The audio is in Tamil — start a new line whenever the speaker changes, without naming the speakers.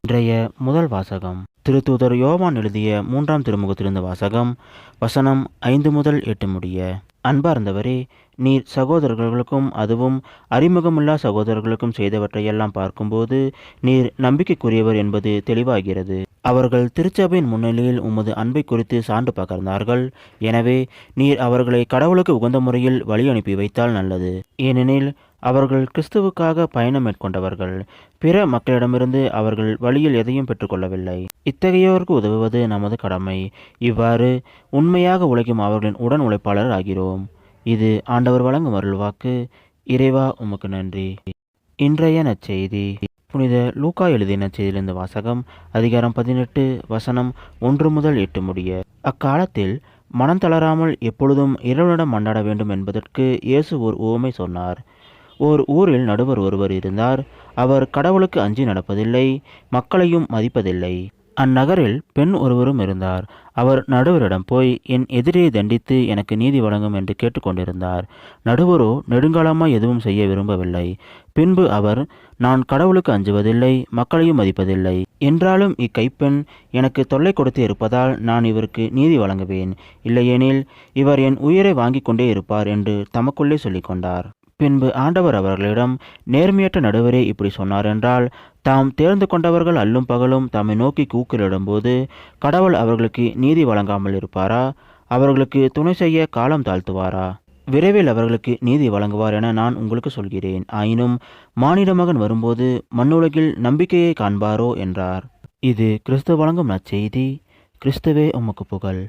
இன்றைய முதல் வாசகம் திருத்தூதர் யோவான் எழுதிய 3ஆம் திருமுகத்திலிருந்து வாசகம். வசனம் 5 முதல் 8 முடிய. அன்பார்ந்தவரே, நீர் சகோதரர்களுக்கும் அதுவும் அறிமுகமில்லா சகோதரர்களுக்கும் செய்தவற்றையெல்லாம் பார்க்கும்போது நீர் நம்பிக்கைக்குரியவர் என்பது தெளிவாகிறது. அவர்கள் திருச்சபையின் முன்னிலையில் உமது அன்பை குறித்து சான்று பகர்ந்தார்கள். எனவே நீர் அவர்களை கடவுளுக்கு உகந்த முறையில் வழி அனுப்பி வைத்தால் நல்லது. ஏனெனில் அவர்கள் கிறிஸ்துவுக்காக பயணம் மேற்கொண்டவர்கள். பிற மக்களிடமிருந்து அவர்கள் வழியில் எதையும் பெற்றுக்கொள்ளவில்லை. இத்தகையோருக்கு உதவுவது நமது கடமை. இவ்வாறு உண்மையாக உழைக்கும் அவர்களின் உடன் உழைப்பாளர் ஆகிறோம். இது ஆண்டவர் வழங்கும் அருள்வாக்கு. இறைவா, உமக்கு நன்றி. இன்றைய நற்செய்தி புனித லூக்கா எழுதிய நற்செய்தியிலிருந்து வாசகம். அதிகாரம் 18 வசனம் 1 முதல் 8 முடிய. அக்காலத்தில் மனம் தளராமல் எப்பொழுதும் இறைவனிடம் மன்றாட வேண்டும் என்பதற்கு இயேசு ஓர் உவமை சொன்னார். ஓர் ஊரில் நடுவர் ஒருவர் இருந்தார். அவர் கடவுளுக்கு அஞ்சி நடப்பதில்லை, மக்களையும் மதிப்பதில்லை. அந்நகரில் பெண் ஒருவரும் இருந்தார். அவர் நடுவரிடம் போய், என் எதிரியை தண்டித்து எனக்கு நீதி வழங்கும் என்று கேட்டுக்கொண்டிருந்தார். நடுவரோ நெடுங்காலமாய் எதுவும் செய்ய விரும்பவில்லை. பின்பு அவர், நான் கடவுளுக்கு அஞ்சுவதில்லை, மக்களையும் மதிப்பதில்லை. என்றாலும் இக்கைப்பெண் எனக்கு தொல்லை கொடுத்து இருப்பதால் நான் இவருக்கு நீதி வழங்குவேன். இல்லையெனில் இவர் என் உயிரை வாங்கி கொண்டே இருப்பார் என்று தமக்குள்ளே சொல்லிக்கொண்டார். பின்பு ஆண்டவர் அவர்களிடம், நேர்மையற்ற நடுவரே இப்படி சொன்னார் என்றால், தாம் தேர்ந்து கொண்டவர்கள் அல்லும் பகலும் தம்மை நோக்கி கூக்குரலிடும்போது கடவுள் அவர்களுக்கு நீதி வழங்காமல் இருப்பாரா? அவர்களுக்கு துணை செய்ய காலம் தாழ்த்துவாரா? விரைவில் அவர்களுக்கு நீதி வழங்குவார் என நான் உங்களுக்கு சொல்கிறேன். ஆயினும் மானிட மகன் வரும்போது மண்ணுலகில் நம்பிக்கையை காண்பாரோ என்றார். இது கிறிஸ்து வழங்கும் நற்செய்தி. கிறிஸ்துவே உமக்கு புகழ்.